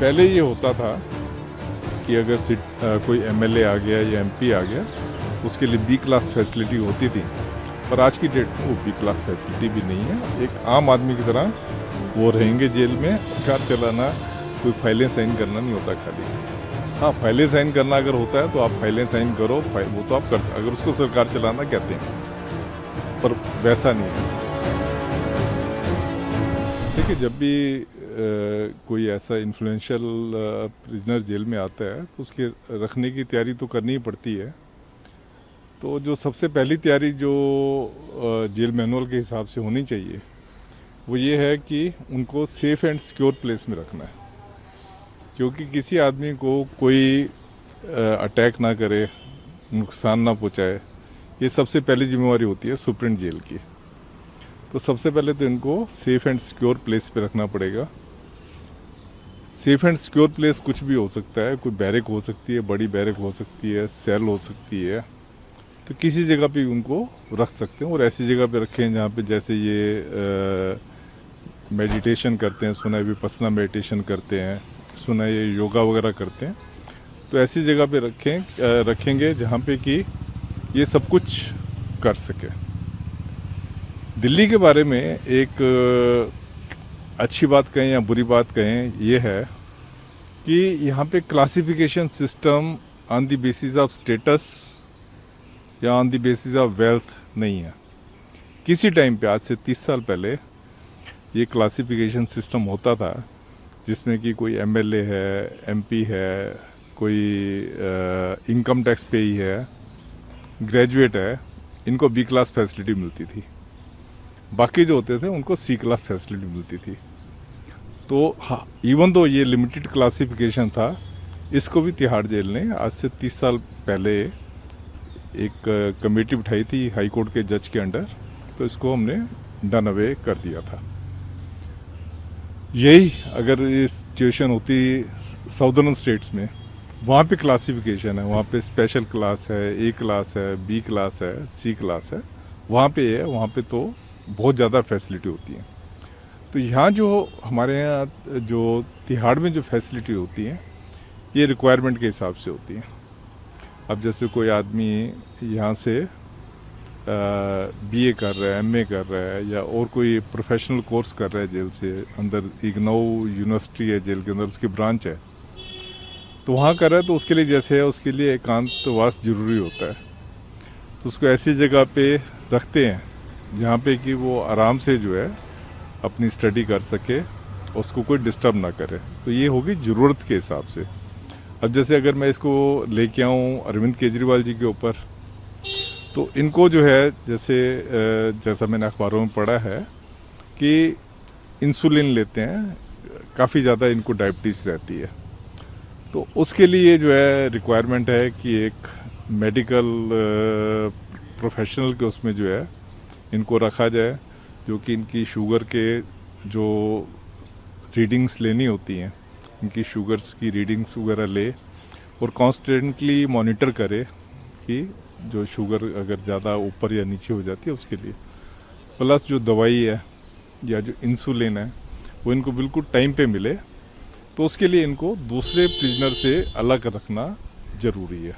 पहले ये होता था कि अगर कोई एमएलए आ गया या एमपी आ गया उसके लिए बी क्लास फैसिलिटी होती थी, पर आज की डेट में वो बी क्लास फैसिलिटी भी नहीं है। एक आम आदमी की तरह वो रहेंगे जेल में। कार चलाना कोई फाइलें साइन करना नहीं होता खाली। हाँ, फाइलें साइन करना अगर होता है तो आप फाइलें साइन करो, वो तो आप कर, अगर उसको सरकार चलाना कहते हैं, पर वैसा नहीं है। देखिए, जब भी कोई ऐसा इन्फ्लुएंशियल प्रिजनर जेल में आता है तो उसके रखने की तैयारी तो करनी ही पड़ती है। तो जो सबसे पहली तैयारी जो जेल मैनुअल के हिसाब से होनी चाहिए वो ये है कि उनको सेफ एंड सिक्योर प्लेस में रखना है, क्योंकि किसी आदमी को कोई अटैक ना करे, नुकसान ना पहुंचाए, ये सबसे पहली जिम्मेवारी होती है सुप्रीम जेल की। तो सबसे पहले तो इनको सेफ एंड सिक्योर प्लेस पे रखना पड़ेगा। सेफ एंड सिक्योर प्लेस कुछ भी हो सकता है, कोई बैरक हो सकती है, बड़ी बैरक हो सकती है, सेल हो सकती है, तो किसी जगह पे उनको रख सकते हैं। और ऐसी जगह पे रखें जहाँ पे जैसे ये मेडिटेशन करते हैं, सुना है विपस्सना मेडिटेशन करते हैं, सुना है ये योगा वगैरह करते हैं, तो ऐसी जगह पे रखेंगे जहाँ पे कि ये सब कुछ कर सके। दिल्ली के बारे में एक अच्छी बात कहें या बुरी बात कहें, ये है कि यहाँ पे classification system on the basis of status या on the basis of wealth नहीं है। किसी टाइम पे, आज से 30 साल पहले, ये क्लासिफिकेशन सिस्टम होता था जिसमें कि कोई एमएलए है, एमपी है, कोई इनकम टैक्स पेई है, ग्रेजुएट है, इनको बी क्लास फैसिलिटी मिलती थी। बाकी जो होते थे उनको सी क्लास फैसिलिटी मिलती थी। तो हाँ, इवन दो ये लिमिटेड क्लासिफिकेशन था, इसको भी तिहाड़ जेल ने आज से 30 साल पहले एक कमेटी बिठाई थी हाई कोर्ट के जज के अंडर, तो इसको हमने डन अवे कर दिया था। यही अगर ये सिचुएशन होती साउदर्न स्टेट्स में, वहाँ पे क्लासिफिकेशन है, वहाँ पे स्पेशल क्लास है, ए क्लास है, बी क्लास है, सी क्लास है, वहाँ पे है, वहाँ पे तो बहुत ज़्यादा फैसिलिटी होती है। तो यहाँ जो हमारे यहाँ जो तिहाड़ में जो फैसिलिटी होती है, ये रिक्वायरमेंट के हिसाब से होती है। अब जैसे कोई आदमी यहाँ से बीए कर रहा है, एमए कर रहा है, या और कोई प्रोफेशनल कोर्स कर रहा है जेल से अंदर, इग्नू यूनिवर्सिटी है जेल के अंदर, उसकी ब्रांच है, तो वहाँ कर रहा है, तो उसके लिए जैसे है उसके लिए एकांतवास जरूरी होता है। तो उसको ऐसी जगह पे रखते हैं जहाँ पे कि वो आराम से जो है अपनी स्टडी कर सके, उसको कोई डिस्टर्ब ना करे। तो ये होगी ज़रूरत के हिसाब से। अब जैसे अगर मैं इसको लेके आऊँ अरविंद केजरीवाल जी के ऊपर, तो इनको जो है जैसा मैंने अखबारों में पढ़ा है कि इंसुलिन लेते हैं, काफ़ी ज़्यादा इनको डायबिटीज़ रहती है, तो उसके लिए जो है रिक्वायरमेंट है कि एक मेडिकल प्रोफेशनल के उसमें जो है इनको रखा जाए, जो कि इनकी शुगर के जो रीडिंग्स लेनी होती हैं, इनकी शुगर्स की रीडिंग्स वगैरह ले और कॉन्स्टेंटली मॉनिटर करे कि जो शुगर अगर ज़्यादा ऊपर या नीचे हो जाती है उसके लिए, प्लस जो दवाई है या जो इंसुलिन है वो इनको बिल्कुल टाइम पे मिले। तो उसके लिए इनको दूसरे प्रिजनर से अलग रखना ज़रूरी है।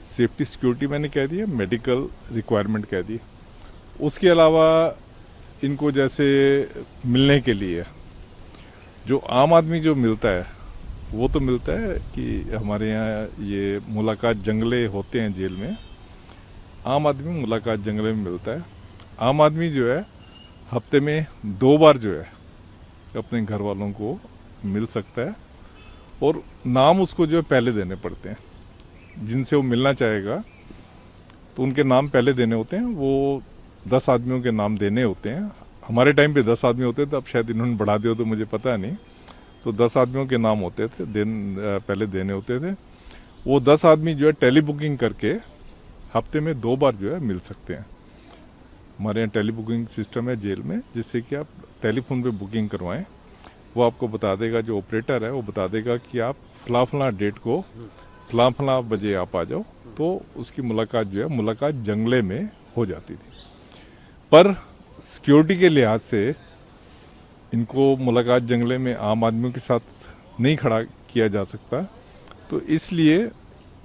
सेफ्टी सिक्योरिटी मैंने कह दी है, मेडिकल रिक्वायरमेंट कह दी। उसके अलावा इनको जैसे मिलने के लिए जो आम आदमी जो मिलता है वो तो मिलता है कि हमारे यहाँ ये मुलाकात जंगले होते हैं जेल में, आम आदमी मुलाकात जंगले में मिलता है। आम आदमी जो है हफ्ते में 2 बार जो है अपने घर वालों को मिल सकता है, और नाम उसको जो है पहले देने पड़ते हैं। जिनसे वो मिलना चाहेगा तो उनके नाम पहले देने होते हैं। वो 10 आदमियों के नाम देने होते हैं। हमारे टाइम पे 10 आदमी होते थे, अब शायद इन्होंने बढ़ा दिया तो मुझे पता नहीं। तो 10 आदमियों के नाम होते थे, पहले देने होते थे। वो 10 आदमी जो है टेली बुकिंग करके हफ्ते में 2 बार जो है मिल सकते हैं। हमारे यहाँ टेली बुकिंग सिस्टम है जेल में, जिससे कि आप टेलीफोन पे बुकिंग करवाएं, वो आपको बता देगा, जो ऑपरेटर है वो बता देगा कि आप फला डेट को फला बजे आप आ जाओ। तो उसकी मुलाकात जो है मुलाकात जंगले में हो जाती थी। पर सिक्योरिटी के लिहाज से इनको मुलाकात जंगले में आम आदमियों के साथ नहीं खड़ा किया जा सकता। तो इसलिए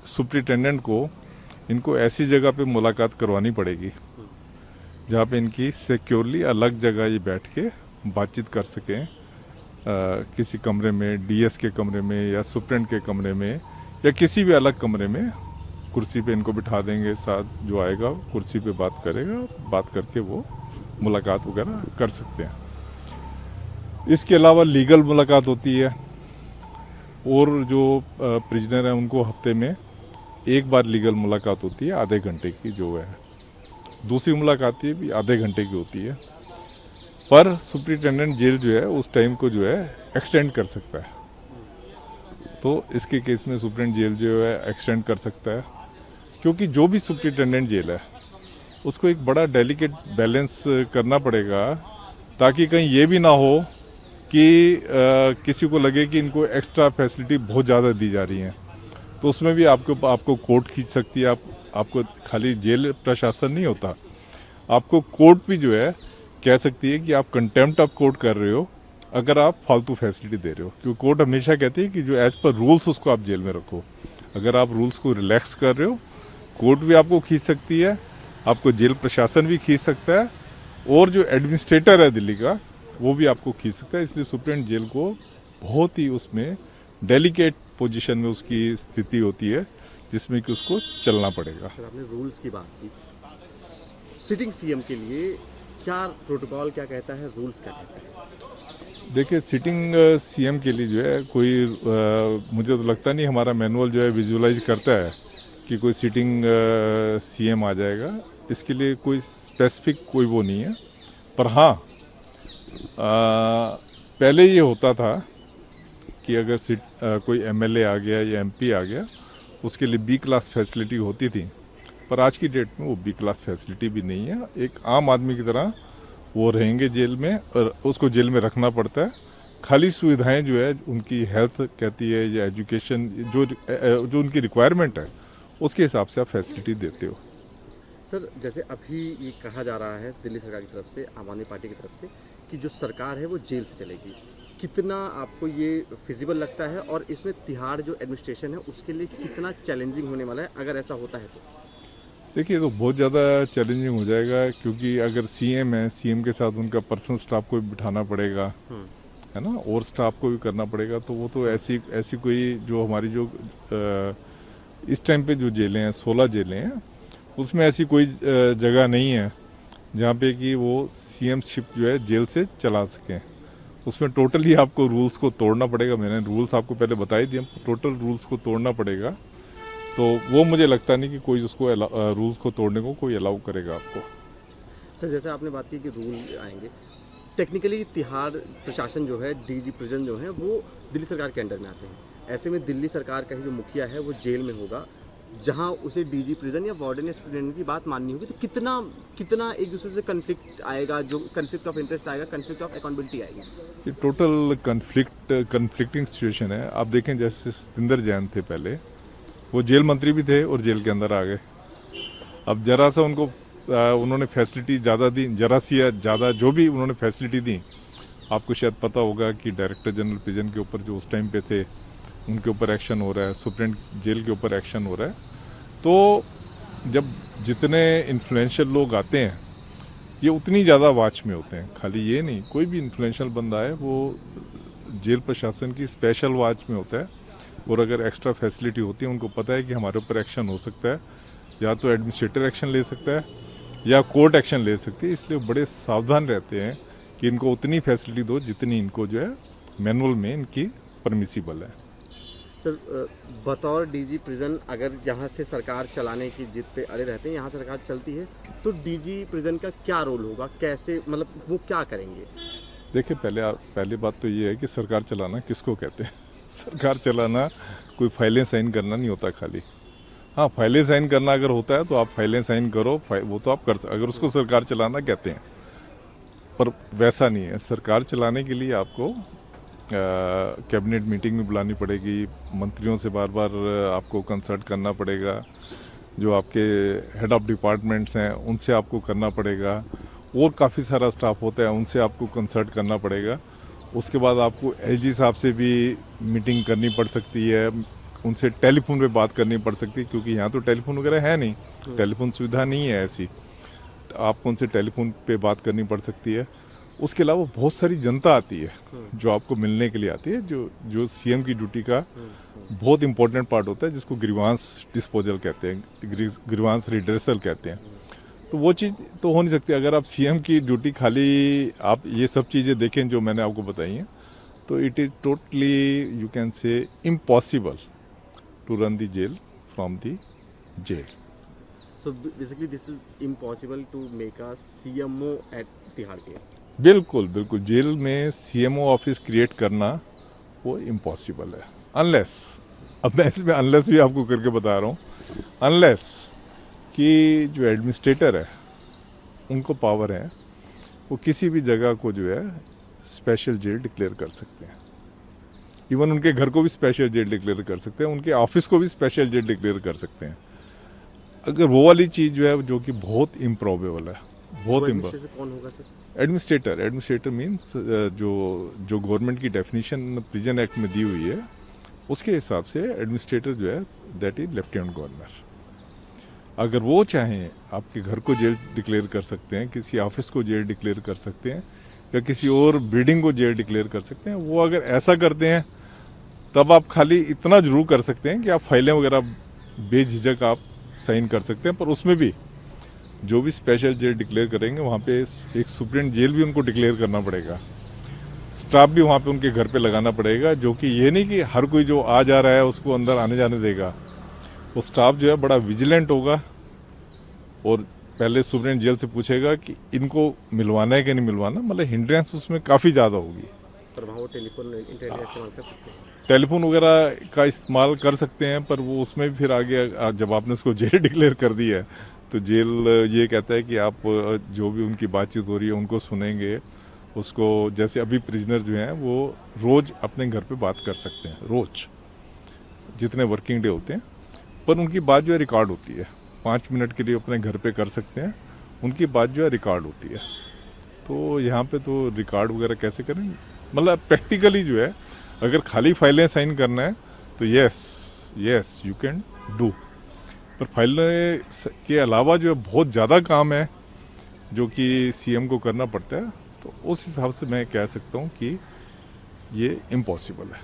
सुप्रिटेंडेंट को इनको ऐसी जगह पे मुलाकात करवानी पड़ेगी जहाँ पे इनकी सिक्योरली अलग जगह ये बैठ के बातचीत कर सकें, किसी कमरे में, डीएस के कमरे में या सुप्रेंट के कमरे में या किसी भी अलग कमरे में कुर्सी पे इनको बिठा देंगे। साथ जो आएगा कुर्सी पे बात करेगा, बात करके वो मुलाकात वगैरह कर सकते हैं। इसके अलावा लीगल मुलाकात होती है और जो प्रिजनर हैं उनको हफ्ते में एक बार लीगल मुलाकात होती है, आधे घंटे की जो है। दूसरी मुलाकात ये भी आधे घंटे की होती है, पर सुप्रिटेंडेंट जेल जो है उस टाइम को जो है एक्सटेंड कर सकता है। तो इसके केस में सुप्रिटेंडेंट जेल जो है एक्सटेंड कर सकता है, क्योंकि जो भी सुप्रिटेंडेंट जेल है उसको एक बड़ा डेलिकेट बैलेंस करना पड़ेगा, ताकि कहीं ये भी ना हो कि किसी को लगे कि इनको एक्स्ट्रा फैसिलिटी बहुत ज़्यादा दी जा रही हैं। तो उसमें भी आपको कोर्ट खींच सकती है। आपको खाली जेल प्रशासन नहीं होता, आपको कोर्ट भी जो है कह सकती है कि आप कंटेम्प्ट ऑफ कोर्ट कर रहे हो अगर आप फालतू फैसिलिटी दे रहे हो। क्योंकि कोर्ट हमेशा कहती है कि जो एज पर रूल्स उसको आप जेल में रखो। अगर आप रूल्स को रिलैक्स कर रहे हो, कोर्ट भी आपको खींच सकती है, आपको जेल प्रशासन भी खींच सकता है, और जो एडमिनिस्ट्रेटर है दिल्ली का वो भी आपको खींच सकता है। इसलिए सुप्रीम जेल को बहुत ही उसमें डेलिकेट पोजीशन में उसकी स्थिति होती है, जिसमें कि उसको चलना पड़ेगा। सर, आपने रूल्स की बात की, सिटिंग सीएम के लिए क्या प्रोटोकॉल क्या कहता है, रूल्स क्या कहता है? देखिए, सिटिंग सीएम के लिए जो है कोई मुझे तो लगता नहीं हमारा मैनुअल जो है विजुअलाइज करता है कि कोई सिटिंग सीएम आ जाएगा। इसके लिए कोई स्पेसिफिक कोई वो नहीं है। पर हाँ, पहले ये होता था कि अगर कोई एमएलए आ गया या एमपी आ गया, उसके लिए बी क्लास फैसिलिटी होती थी। पर आज की डेट में वो बी क्लास फैसिलिटी भी नहीं है। एक आम आदमी की तरह वो रहेंगे जेल में, और उसको जेल में रखना पड़ता है। खाली सुविधाएं जो है उनकी हेल्थ कहती है या एजुकेशन जो उनकी रिक्वायरमेंट है उसके हिसाब से आप फैसिलिटी देते हो। सर, जैसे अभी ये कहा जा रहा है दिल्ली सरकार की तरफ से, आम आदमी पार्टी की तरफ से, कि जो सरकार है वो जेल से चलेगी, कितना आपको ये फिजिबल लगता है? और इसमें तिहाड़ जो एडमिनिस्ट्रेशन है उसके लिए कितना चैलेंजिंग होने वाला है अगर ऐसा होता है तो? देखिए, तो बहुत ज़्यादा चैलेंजिंग हो जाएगा, क्योंकि अगर सीएम है, सीएम के साथ उनका पर्सनल स्टाफ को भी बिठाना पड़ेगा, है ना, और स्टाफ को भी करना पड़ेगा। तो वो तो ऐसी कोई जो हमारी जो इस टाइम पे जो जेलें हैं, 16 जेलें हैं, उसमें ऐसी कोई जगह नहीं है जहाँ पे कि वो सीएमशिप जो है जेल से चला सकें। उसमें टोटली आपको रूल्स को तोड़ना पड़ेगा। मैंने रूल्स आपको पहले बता ही दिए, टोटल रूल्स को तोड़ना पड़ेगा। तो वो मुझे लगता नहीं कि कोई उसको रूल्स को तोड़ने को कोई अलाउ करेगा आपको। सर, जैसे आपने बात की कि रूल आएंगे, टेक्निकली तिहाड़ प्रशासन जो है, डीजी प्रिजन जो है, वो दिल्ली सरकार के अंडर में आते हैं। ऐसे में दिल्ली सरकार का ही जो मुखिया है वो जेल में होगा, जहां उसे डीजी प्रिजन या वार्डन या स्टूडेंट की बात माननी होगी। तो कितना एक दूसरे से कन्फ्लिक्ट आएगा, जो कन्फ्लिक्ट ऑफ इंटरेस्ट आएगा, कन्फ्लिक्ट ऑफ अकाउंटेबिलिटी आएगी। ये टोटल कन्फ्लिक्टिंग सिचुएशन है। आप देखें, जैसे सतिंदर जैन थे पहले, वो जेल मंत्री भी थे और जेल के अंदर आ गए। अब जरा सा उन्होंने फैसिलिटी ज़्यादा दी, जरा सी या ज़्यादा जो भी उन्होंने फैसिलिटी दी, आपको शायद पता होगा कि डायरेक्टर जनरल प्रिजन के ऊपर जो उस टाइम पे थे उनके ऊपर एक्शन हो रहा है, सुप्रीम जेल के ऊपर एक्शन हो रहा है। तो जब जितने इन्फ्लुएंशियल लोग आते हैं ये उतनी ज़्यादा वाच में होते हैं। खाली ये नहीं, कोई भी इन्फ्लुएंशियल बंदा है वो जेल प्रशासन की स्पेशल वाच में होता है। और अगर एक्स्ट्रा फैसिलिटी होती है, उनको पता है कि हमारे ऊपर एक्शन हो सकता है, या तो एडमिनिस्ट्रेटर एक्शन ले सकता है या कोर्ट एक्शन ले सकती है। इसलिए बड़े सावधान रहते हैं कि इनको उतनी फैसिलिटी दो जितनी इनको जो है मैनुअल में इनकी परमिसिबल है। सर, बतौर डीजी प्रिजन अगर यहाँ से सरकार चलाने की जिद पे अड़े रहते हैं, यहाँ सरकार चलती है, तो डीजी प्रिजन का क्या रोल होगा, कैसे, मतलब वो क्या करेंगे? देखिए, पहली बात तो ये है कि सरकार चलाना किसको कहते हैं। सरकार चलाना कोई फाइलें साइन करना नहीं होता खाली। हाँ, फाइलें साइन करना अगर होता है तो आप फाइलें साइन करो, वो तो आप कर सकते, अगर उसको सरकार चलाना कहते हैं। पर वैसा नहीं है। सरकार चलाने के लिए आपको कैबिनेट मीटिंग भी बुलानी पड़ेगी, मंत्रियों से बार बार आपको कंसल्ट करना पड़ेगा, जो आपके हेड ऑफ डिपार्टमेंट्स हैं उनसे आपको करना पड़ेगा, और काफ़ी सारा स्टाफ होता है उनसे आपको कंसल्ट करना पड़ेगा। उसके बाद आपको एलजी साहब से भी मीटिंग करनी पड़ सकती है, उनसे टेलीफोन पे बात करनी पड़ सकती है, क्योंकि यहाँ तो टेलीफोन वगैरह है नहीं, टेलीफोन सुविधा नहीं है ऐसी। आपको उनसे टेलीफोन पे बात करनी पड़ सकती है। उसके अलावा बहुत सारी जनता आती है जो आपको मिलने के लिए आती है, जो सीएम की ड्यूटी का बहुत इंपॉर्टेंट पार्ट होता है, जिसको ग्रीवांस डिस्पोजल कहते हैं, ग्रीवांस रिड्रेसल कहते हैं। तो वो चीज़ तो हो नहीं सकती अगर आप सीएम की ड्यूटी खाली आप ये सब चीज़ें देखें जो मैंने आपको बताई हैं, तो it is totally you can say impossible to run the jail from the jail. So basically this is impossible to make a CMO at Tihar jail. बिल्कुल बिल्कुल, जेल में सीएमओ ऑफिस क्रिएट करना वो इम्पॉसिबल है, unless, अब मैं इसमें unless भी आपको करके बता रहा हूँ, अनलेस कि जो एडमिनिस्ट्रेटर है उनको पावर है, वो किसी भी जगह को जो है स्पेशल जेल डिक्लेयर कर सकते हैं। इवन उनके घर को भी स्पेशल जेल डिक्लेयर कर सकते हैं, उनके ऑफिस को भी स्पेशल जेल डिक्लेयर कर सकते हैं। अगर वो वाली चीज़ जो है जो कि बहुत इम्प्रॉबेबल है, बहुत इम्प्रॉबेबल। कौन होगा सर? एडमिनिस्ट्रेटर मीन्स जो गवर्नमेंट की डेफिनेशन प्रिजन एक्ट में दी हुई है, उसके हिसाब से एडमिनिस्ट्रेटर जो है दैट इज लेफ्टिनेंट गवर्नर। अगर वो चाहें आपके घर को जेल डिक्लेयर कर सकते हैं, किसी ऑफिस को जेल डिक्लेयर कर सकते हैं, या किसी और बिल्डिंग को जेल डिक्लेयर कर सकते हैं। वो अगर ऐसा करते हैं तब आप खाली इतना जरूर कर सकते हैं कि आप फाइलें वगैरह बेझिझक आप साइन कर सकते हैं, पर उसमें भी जो भी स्पेशल जेल डिक्लेयर करेंगे वहाँ पे एक सुप्रीम जेल भी उनको डिक्लेयर करना पड़ेगा, स्टाफ भी वहाँ पे उनके घर पे लगाना पड़ेगा, जो कि ये नहीं कि हर कोई जो आ जा रहा है उसको अंदर आने जाने देगा। वो स्टाफ जो है बड़ा विजिलेंट होगा और पहले सुप्रीम जेल से पूछेगा कि इनको मिलवाना है कि नहीं मिलवाना, मतलब हिंड्रेंस उसमें काफ़ी ज़्यादा होगी। पर वहाँ वो टेलीफोन इंटरनेट इस्तेमाल कर सकते हैं, टेलीफोन वगैरह का इस्तेमाल कर सकते हैं, पर वो उसमें भी फिर आगे जब आपने उसको जेल डिक्लेयर कर दी है तो जेल ये कहता है कि आप जो भी उनकी बातचीत हो रही है उनको सुनेंगे, उसको जैसे अभी प्रिजनर जो हैं वो रोज़ अपने घर पे बात कर सकते हैं, रोज़ जितने वर्किंग डे होते हैं, पर उनकी बात जो है रिकॉर्ड होती है, 5 मिनट के लिए अपने घर पे कर सकते हैं, उनकी बात जो है रिकॉर्ड होती है। तो यहाँ पे तो रिकॉर्ड वगैरह कैसे करें, मतलब प्रैक्टिकली जो है अगर खाली फाइलें साइन करना है तो यस यू कैन डू, पर फाइलें के अलावा जो है बहुत ज़्यादा काम है जो कि सीएम को करना पड़ता है, तो उस हिसाब से मैं कह सकता हूँ कि ये इम्पॉसिबल है।